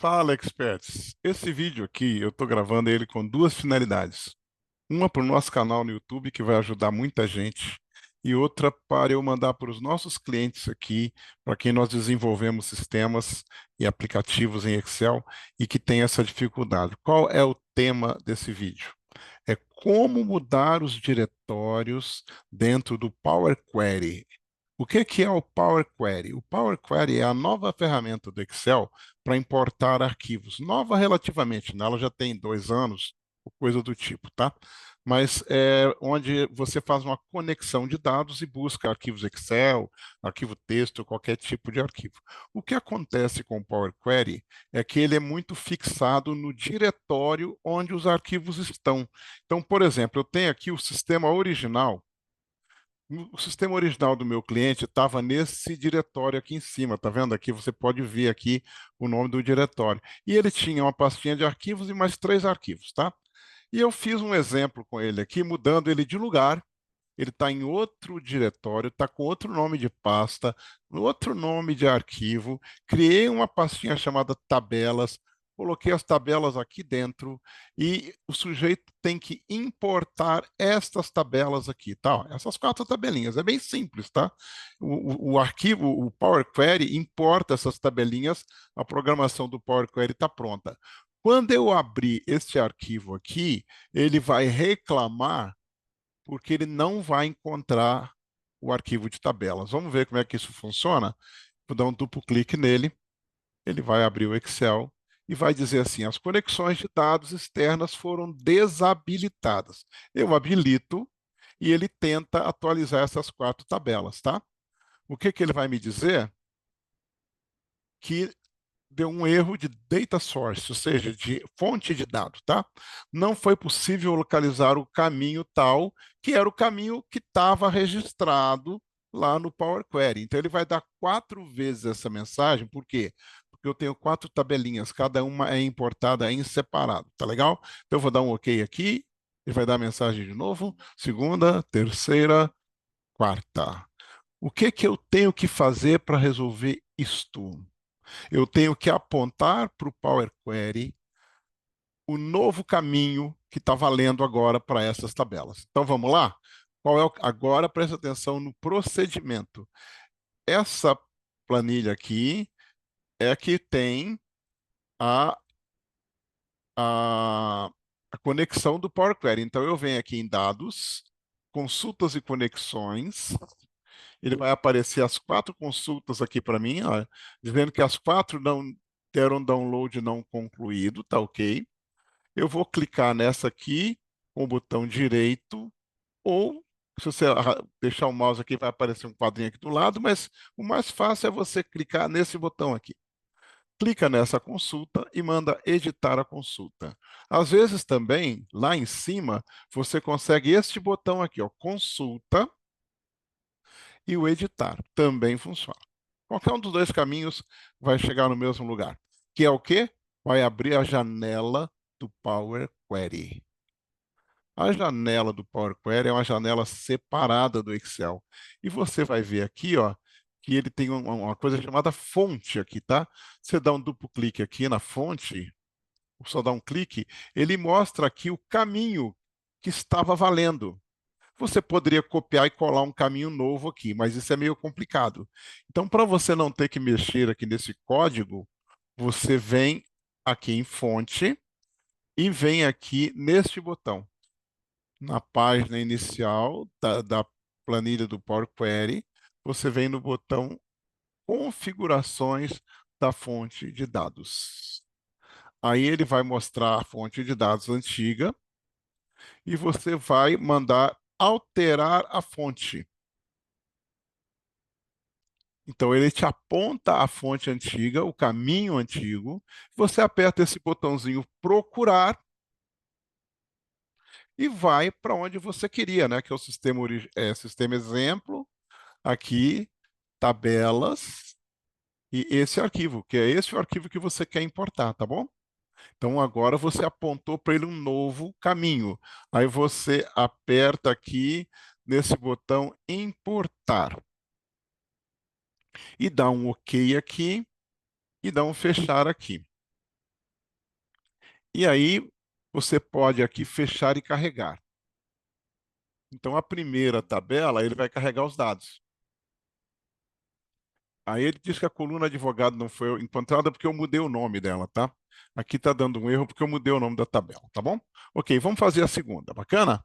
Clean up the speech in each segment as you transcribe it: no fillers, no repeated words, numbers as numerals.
Fala, experts! Esse vídeo aqui eu estou gravando ele com duas finalidades. Uma para o nosso canal no YouTube, que vai ajudar muita gente, e outra para eu mandar para os nossos clientes aqui, para quem nós desenvolvemos sistemas e aplicativos em Excel e que tem essa dificuldade. Qual é o tema desse vídeo? É como mudar os diretórios dentro do Power Query. O que é o Power Query? O Power Query é a nova ferramenta do Excel para importar arquivos. Nova relativamente, né? Ela já tem 2 anos, ou coisa do tipo, tá? Mas é onde você faz uma conexão de dados e busca arquivos Excel, arquivo texto, qualquer tipo de arquivo. O que acontece com o Power Query é que ele é muito fixado no diretório onde os arquivos estão. Então, por exemplo, eu tenho aqui o sistema original. O sistema original do meu cliente estava nesse diretório aqui em cima, tá vendo aqui? Você pode ver aqui o nome do diretório. E ele tinha uma pastinha de arquivos e mais 3 arquivos, tá? E eu fiz um exemplo com ele aqui, mudando ele de lugar. Ele está em outro diretório, está com outro nome de pasta, outro nome de arquivo. Criei uma pastinha chamada tabelas, coloquei as tabelas aqui dentro e o sujeito tem que importar estas tabelas aqui, tá? Ó, essas 4 tabelinhas, é bem simples, tá? O arquivo, o Power Query importa essas tabelinhas, a programação do Power Query está pronta. Quando eu abrir este arquivo aqui, ele vai reclamar porque ele não vai encontrar o arquivo de tabelas. Vamos ver como é que isso funciona? Vou dar um duplo clique nele, ele vai abrir o Excel e vai dizer assim: as conexões de dados externas foram desabilitadas. Eu habilito e ele tenta atualizar essas 4 tabelas, tá? O que que ele vai me dizer? Que deu um erro de data source, ou seja, de fonte de dados, tá? Não foi possível localizar o caminho tal, que era o caminho que estava registrado lá no Power Query. Então ele vai dar 4 vezes essa mensagem, por quê? Porque eu tenho 4 tabelinhas, cada uma é importada em separado, tá legal? Então eu vou dar um OK aqui, ele vai dar a mensagem de novo, segunda, terceira, quarta. O que que eu tenho que fazer para resolver isto? Eu tenho que apontar para o Power Query o novo caminho que está valendo agora para essas tabelas. Então vamos lá? Agora presta atenção no procedimento. Essa planilha aqui é que tem a, a, a conexão do Power Query. Então eu venho aqui em Dados, Consultas e Conexões. Ele vai aparecer as 4 consultas aqui para mim, ó, dizendo que as 4 não deram download não concluído, tá ok? Eu vou clicar nessa aqui com o botão direito, ou se você deixar o mouse aqui, vai aparecer um quadrinho aqui do lado, mas o mais fácil é você clicar nesse botão aqui. Clica nessa consulta e manda editar a consulta. Às vezes também, lá em cima, você consegue este botão aqui, ó, consulta, e o editar. Também funciona. Qualquer um dos dois caminhos vai chegar no mesmo lugar. Que é o quê? Vai abrir a janela do Power Query. A janela do Power Query é uma janela separada do Excel. E você vai ver aqui, ó, que ele tem uma coisa chamada fonte aqui, tá? Você dá um duplo clique aqui na fonte, só dá um clique, ele mostra aqui o caminho que estava valendo. Você poderia copiar e colar um caminho novo aqui, mas isso é meio complicado. Então, para você não ter que mexer aqui nesse código, você vem aqui em fonte e vem aqui neste botão na página inicial da planilha do Power Query, você vem no botão Configurações da fonte de dados. Aí ele vai mostrar a fonte de dados antiga e você vai mandar alterar a fonte. Então ele te aponta a fonte antiga, o caminho antigo, você aperta esse botãozinho procurar e vai para onde você queria, né? Que é o sistema, sistema exemplo, aqui, tabelas, e esse arquivo, que é esse o arquivo que você quer importar, tá bom? Então agora você apontou para ele um novo caminho. Aí você aperta aqui nesse botão importar e dá um OK aqui e dá um fechar aqui. E aí você pode aqui fechar e carregar. Então a primeira tabela, ele vai carregar os dados. Aí ele diz que a coluna advogado não foi encontrada porque eu mudei o nome dela, tá? Aqui está dando um erro porque eu mudei o nome da tabela, tá bom? Ok, vamos fazer a segunda, bacana?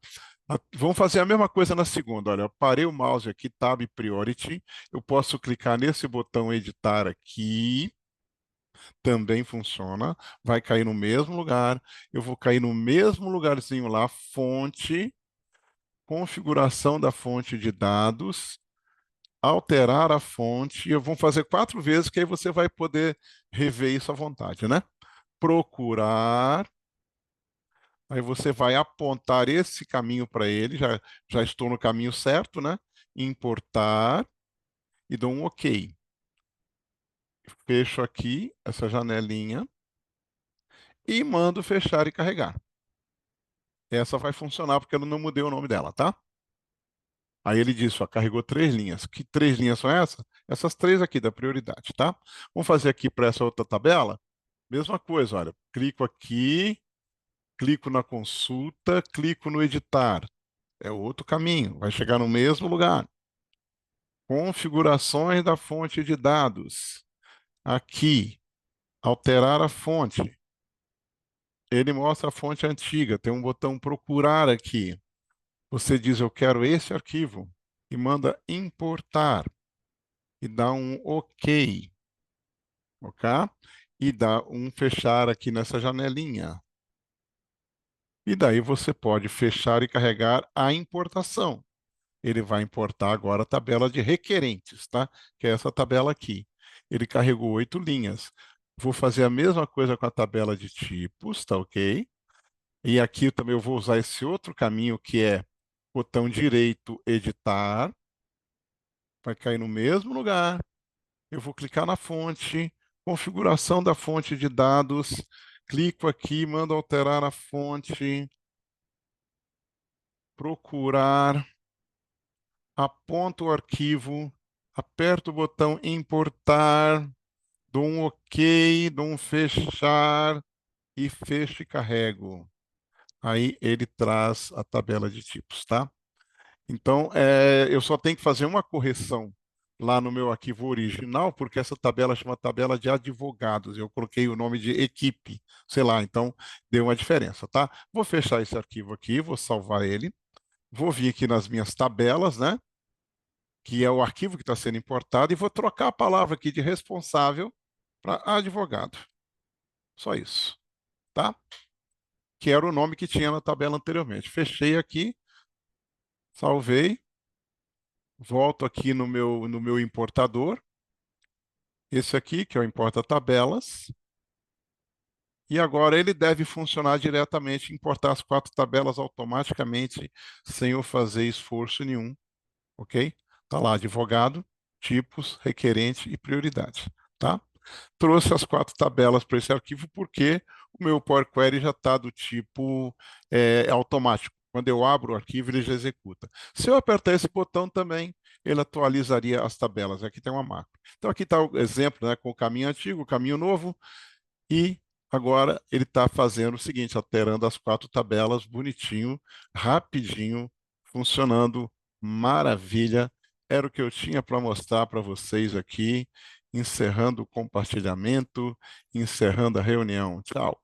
Vamos fazer a mesma coisa na segunda. Olha, eu parei o mouse aqui, Tab Priority. Eu posso clicar nesse botão editar aqui, também funciona. Vai cair no mesmo lugar. Eu vou cair no mesmo lugarzinho lá, fonte, configuração da fonte de dados, alterar a fonte. Eu vou fazer 4 vezes, que aí você vai poder rever isso à vontade, né? Procurar. Aí você vai apontar esse caminho para ele, já estou no caminho certo, né? Importar e dou um OK. Fecho aqui essa janelinha e mando fechar e carregar. Essa vai funcionar porque eu não mudei o nome dela, tá? Aí ele diz, ó, carregou 3 linhas. Que 3 linhas são essas? Essas 3 aqui da prioridade, tá? Vamos fazer aqui para essa outra tabela. Mesma coisa, olha. Clico aqui, clico na consulta, clico no editar. É outro caminho, vai chegar no mesmo lugar. Configurações da fonte de dados. Aqui, alterar a fonte. Ele mostra a fonte antiga, tem um botão procurar aqui. Você diz, eu quero esse arquivo, e manda importar, e dá um OK, ok? E dá um fechar aqui nessa janelinha. E daí você pode fechar e carregar a importação. Ele vai importar agora a tabela de requerentes, tá? Que é essa tabela aqui. Ele carregou 8 linhas. Vou fazer a mesma coisa com a tabela de tipos, tá ok? E aqui também eu vou usar esse outro caminho que é botão direito, editar. Vai cair no mesmo lugar. Eu vou clicar na fonte, configuração da fonte de dados. Clico aqui, mando alterar a fonte, procurar, aponto o arquivo, aperto o botão importar, dou um OK, dou um fechar e fecho e carrego. Aí ele traz a tabela de tipos, tá? Então, eu só tenho que fazer uma correção lá no meu arquivo original, porque essa tabela chama tabela de advogados. Eu coloquei o nome de equipe, sei lá, então deu uma diferença, tá? Vou fechar esse arquivo aqui, vou salvar ele. Vou vir aqui nas minhas tabelas, né? Que é o arquivo que está sendo importado, e vou trocar a palavra aqui de responsável para advogado. Só isso, tá? Que era o nome que tinha na tabela anteriormente. Fechei aqui, salvei, volto aqui no meu importador, esse aqui, que é o importa tabelas, e agora ele deve funcionar diretamente, importar as 4 tabelas automaticamente, sem eu fazer esforço nenhum, ok? Tá lá, advogado, tipos, requerente e prioridade, tá? Trouxe as 4 tabelas para esse arquivo porque o meu Power Query já está do tipo automático. Quando eu abro o arquivo, ele já executa. Se eu apertar esse botão também, ele atualizaria as tabelas. Aqui tem uma macro. Então aqui está o exemplo, né, com o caminho antigo, o caminho novo, e agora ele está fazendo o seguinte, alterando as 4 tabelas, bonitinho, rapidinho, funcionando, maravilha. Era o que eu tinha para mostrar para vocês aqui, encerrando o compartilhamento, encerrando a reunião. Tchau.